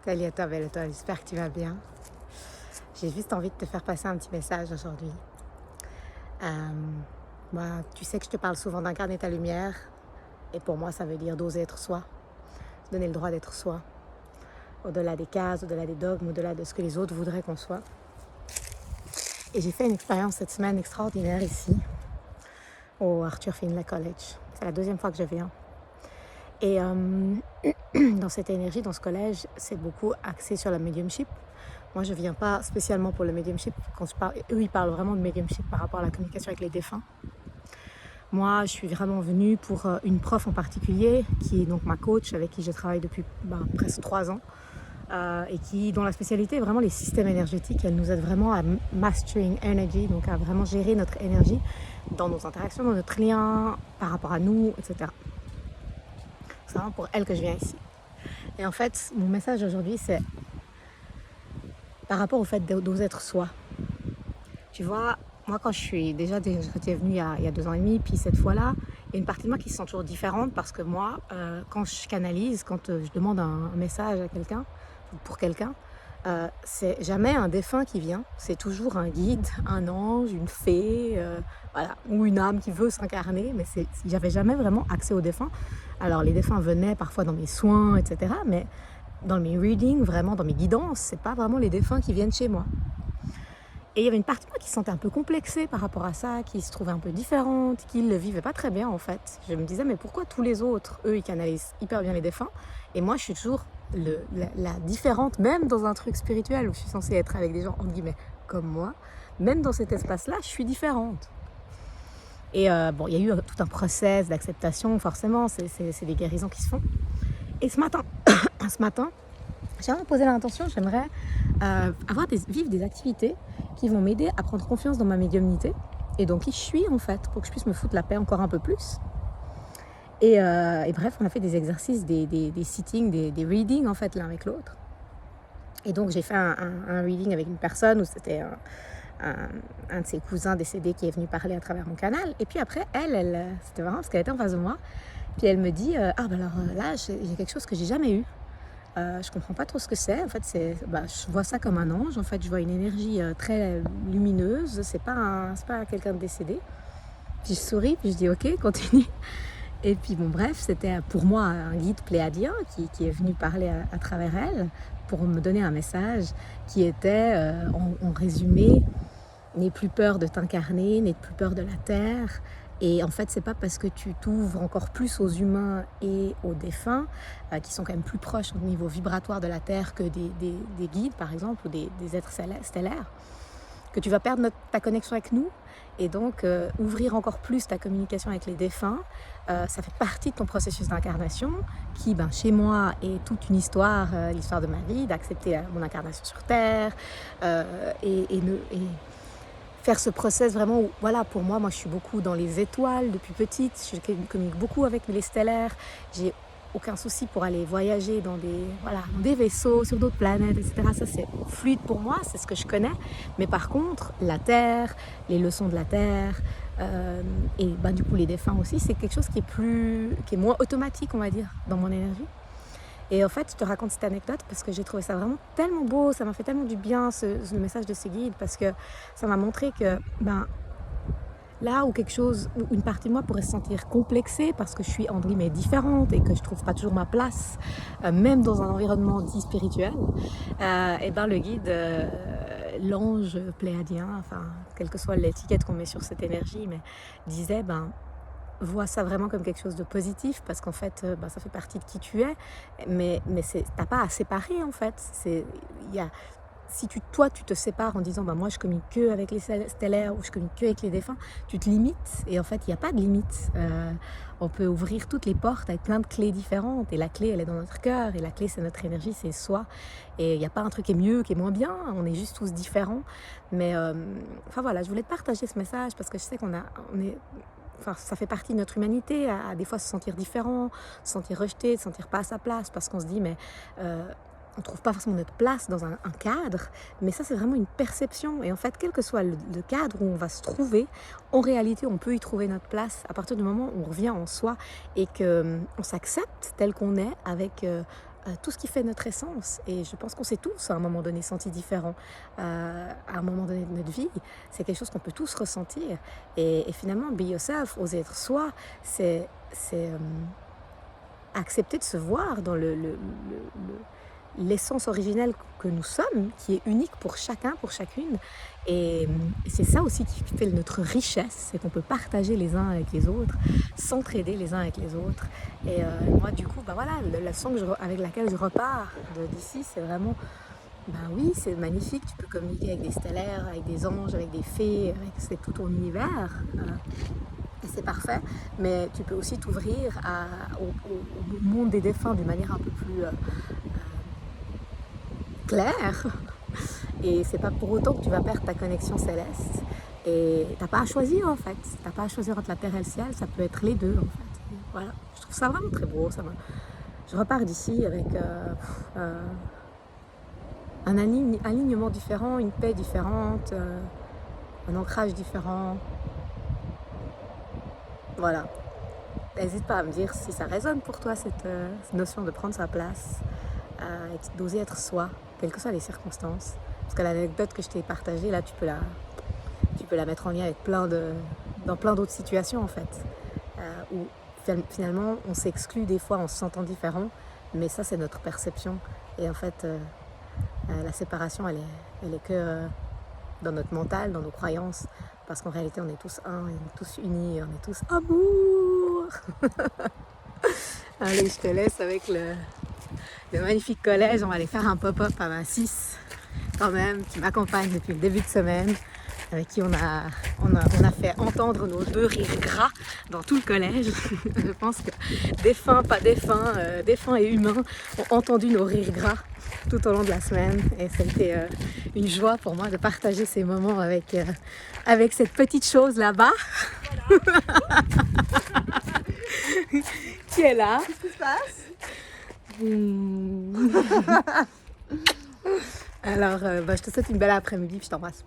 Salut à toi, belle toi, j'espère que tu vas bien. J'ai juste envie de te faire passer un petit message aujourd'hui. Euh, Moi, tu sais que je te parle souvent d'incarner ta lumière, et pour moi, ça veut dire d'oser être soi, se donner le droit d'être soi, au-delà des cases, au-delà des dogmes, au-delà de ce que les autres voudraient qu'on soit. Et j'ai fait une expérience cette semaine extraordinaire ici, au Arthur Findlay College. C'est la deuxième fois que je viens. Et dans cette énergie, dans ce collège, c'est beaucoup axé sur la mediumship. Moi, je ne viens pas spécialement pour le mediumship. Quand je parle, eux, ils parlent vraiment de mediumship par rapport à la communication avec les défunts. Moi, je suis vraiment venue pour une prof en particulier, qui est donc ma coach, avec qui je travaille depuis presque 3 ans, et dont la spécialité est vraiment les systèmes énergétiques. Elle nous aide vraiment à mastering energy, donc à vraiment gérer notre énergie dans nos interactions, dans notre lien, par rapport à nous, etc. C'est vraiment pour elle que je viens ici. Et en fait, mon message aujourd'hui, c'est par rapport au fait d'oser être soi. Tu vois, moi quand j'étais venue il y a 2 ans et demi, puis cette fois-là, il y a une partie de moi qui se sent toujours différente parce que moi, quand je canalise, quand je demande un message à quelqu'un, pour quelqu'un, c'est jamais un défunt qui vient, c'est toujours un guide, un ange, une fée, voilà, ou une âme qui veut s'incarner, mais j'avais jamais vraiment accès aux défunts. Alors les défunts venaient parfois dans mes soins, etc., mais dans mes readings, vraiment dans mes guidances, c'est pas vraiment les défunts qui viennent chez moi. Et il y avait une partie de moi qui se sentait un peu complexée par rapport à ça, qui se trouvait un peu différente, qui ne le vivait pas très bien en fait. Je me disais, mais pourquoi tous les autres, eux, ils canalisent hyper bien les défunts, et moi, je suis toujours la différente, même dans un truc spirituel où je suis censée être avec des gens, entre guillemets, comme moi, même dans cet espace-là, je suis différente. Et bon, il y a eu tout un process d'acceptation, forcément, c'est des guérisons qui se font. Et ce matin, j'aimerais poser l'intention, j'aimerais vivre des activités qui vont m'aider à prendre confiance dans ma médiumnité et donc qui je suis en fait, pour que je puisse me foutre la paix encore un peu plus. Et bref, on a fait des exercices, des sittings, des readings en fait l'un avec l'autre. Et donc j'ai fait un reading avec une personne où c'était un de ses cousins décédés qui est venu parler à travers mon canal. Et puis après, c'était marrant parce qu'elle était en face de moi. Puis elle me dit, là, j'ai quelque chose que j'ai jamais eu. Je comprends pas trop ce que c'est. En fait, je vois ça comme un ange. En fait, je vois une énergie très lumineuse. C'est pas quelqu'un de décédé. Puis je souris, puis je dis ok, continue. Et puis bon, bref, c'était pour moi un guide pléadien qui est venu parler à travers elle pour me donner un message qui était, en résumé, n'aie plus peur de t'incarner, n'aie plus peur de la terre. Et en fait, c'est pas parce que tu t'ouvres encore plus aux humains et aux défunts, qui sont quand même plus proches au niveau vibratoire de la Terre que des guides, par exemple, ou des êtres stellaires, que tu vas perdre ta connexion avec nous. Et donc, ouvrir encore plus ta communication avec les défunts, ça fait partie de ton processus d'incarnation, qui, chez moi, est toute une histoire, l'histoire de ma vie, d'accepter mon incarnation sur Terre, et faire ce process vraiment où, voilà, pour moi je suis beaucoup dans les étoiles depuis petite, je communique beaucoup avec les stellaires, j'ai aucun souci pour aller voyager dans des vaisseaux, sur d'autres planètes, etc. Ça c'est fluide pour moi, c'est ce que je connais. Mais par contre, la Terre, les leçons de la Terre, et du coup les défunts aussi, c'est quelque chose qui est moins automatique, on va dire, dans mon énergie. Et en fait, je te raconte cette anecdote parce que j'ai trouvé ça vraiment tellement beau, ça m'a fait tellement du bien, le message de ces guides, parce que ça m'a montré que là où une partie de moi pourrait se sentir complexée parce que je suis entre guillemets différente et que je trouve pas toujours ma place, même dans un environnement dit spirituel, et le guide, l'ange pléadien, enfin, quelle que soit l'étiquette qu'on met sur cette énergie, mais disait, vois ça vraiment comme quelque chose de positif parce qu'en fait, ça fait partie de qui tu es, mais t'as pas à séparer en fait. Si toi tu te sépares en disant moi je communique que avec les stellaires ou je communique que avec les défunts, tu te limites et en fait il n'y a pas de limite. On peut ouvrir toutes les portes avec plein de clés différentes et la clé elle est dans notre cœur et la clé c'est notre énergie, c'est soi, et il n'y a pas un truc qui est mieux, qui est moins bien, on est juste tous différents. Mais voilà, je voulais te partager ce message parce que je sais ça fait partie de notre humanité à des fois se sentir différent, se sentir rejeté, se sentir pas à sa place parce qu'on se dit on trouve pas forcément notre place dans un cadre, mais ça c'est vraiment une perception. Et en fait, quel que soit le cadre où on va se trouver, en réalité on peut y trouver notre place à partir du moment où on revient en soi et qu'on s'accepte tel qu'on est avec tout ce qui fait notre essence. Et je pense qu'on s'est tous à un moment donné sentis différents. À un moment donné de notre vie, c'est quelque chose qu'on peut tous ressentir. Et finalement, be yourself, oser être soi, c'est accepter de se voir dans l'essence originelle que nous sommes, qui est unique pour chacun, pour chacune. Et c'est ça aussi qui fait notre richesse, c'est qu'on peut partager les uns avec les autres, s'entraider les uns avec les autres. Et moi, du coup, voilà, la leçon avec laquelle je repars d'ici, c'est vraiment, oui, c'est magnifique, tu peux communiquer avec des stellaires, avec des anges, avec des fées, c'est tout ton univers. Et c'est parfait, mais tu peux aussi t'ouvrir au monde des défunts d'une manière un peu plus claire. Et c'est pas pour autant que tu vas perdre ta connexion céleste. Et t'as pas à choisir en fait. T'as pas à choisir entre la terre et le ciel, ça peut être les deux en fait. Et voilà, je trouve ça vraiment très beau. Je repars d'ici avec un alignement différent, une paix différente, un ancrage différent. Voilà. N'hésite pas à me dire si ça résonne pour toi, cette notion de prendre sa place, et d'oser être soi, quelles que soient les circonstances. Parce que l'anecdote que je t'ai partagée, là, tu peux la mettre en lien avec dans plein d'autres situations, en fait, où finalement, on s'exclut des fois en se sentant différent, mais ça, c'est notre perception. Et en fait, la séparation, elle est que dans notre mental, dans nos croyances, parce qu'en réalité, on est tous un, on est tous unis, on est tous amour. Allez, je te laisse avec le magnifique collège. On va aller faire un pop-up à ma 6 quand même, qui m'accompagne depuis le début de semaine, avec qui on a fait entendre nos 2 rires gras dans tout le collège. Je pense que défunts, pas défunts, défunts et humains ont entendu nos rires gras tout au long de la semaine. Et ça a été une joie pour moi de partager ces moments avec cette petite chose là-bas. Voilà. Qui est là. Qu'est-ce qui se passe? Alors, je te souhaite une belle après-midi, puis je t'embrasse.